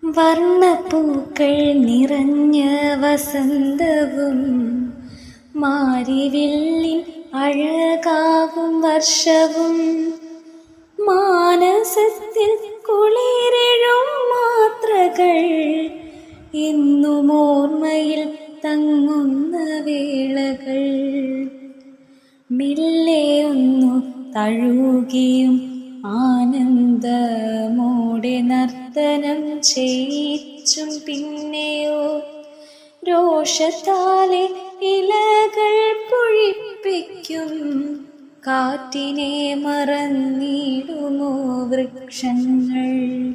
വർണ്ണപ്പൂക്കൾ നിറഞ്ഞ വസന്തവും മാരിവില്ലിൻ അഴകാവും വർഷവും മാനസത്തിൽ കുളിരെഴും മാത്രകൾ എന്നും ഓർമ്മയിൽ തങ്ങുന്ന വേളകൾ മെല്ലെ ഒന്നു തഴുകിയും ആനന്ദമോടെ നർത്തനം ചെയ്യിച്ചും പിന്നെയോ രോഷത്താലെ ഇലകൾ പൊഴിപ്പിക്കും കാറ്റിനെ മറന്നിടുമോ വൃക്ഷങ്ങൾ.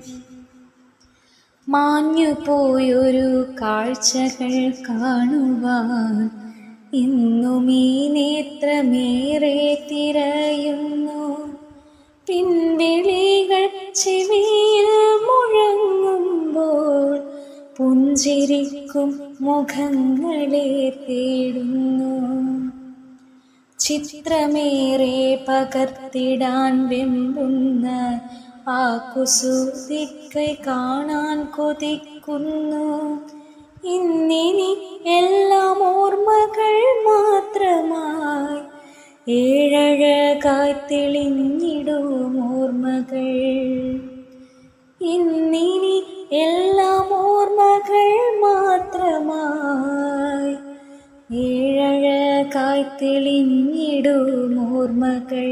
മാഞ്ഞുപോയൊരു കാഴ്ചകൾ കാണുവാൻ ഇന്നും ഈ നേത്രമേറെ തിരയുന്നു. പിൻവിളികൾ ചെവിയിൽ മുഴങ്ങുമ്പോൾ പുഞ്ചിരിക്കും മുഖങ്ങളെ തേടുന്നു. ചിത്രമേറെ പകർത്തിടാൻ വെമ്പുന്ന ആ കുസൃതിക്കൈ കാണാൻ കൊതിക്കുന്നു. ഇന്നിനി എല്ലാം ഓർമ്മകൾ മാത്രമായി ഏഴഴകായി തെളിഞ്ഞിടും ഓർമ്മകൾ. ഇന്നിനി എല്ലാം ഓർമ്മകൾ മാത്രമായി ഏഴഴകായി തെളിഞ്ഞിടും ഓർമ്മകൾ.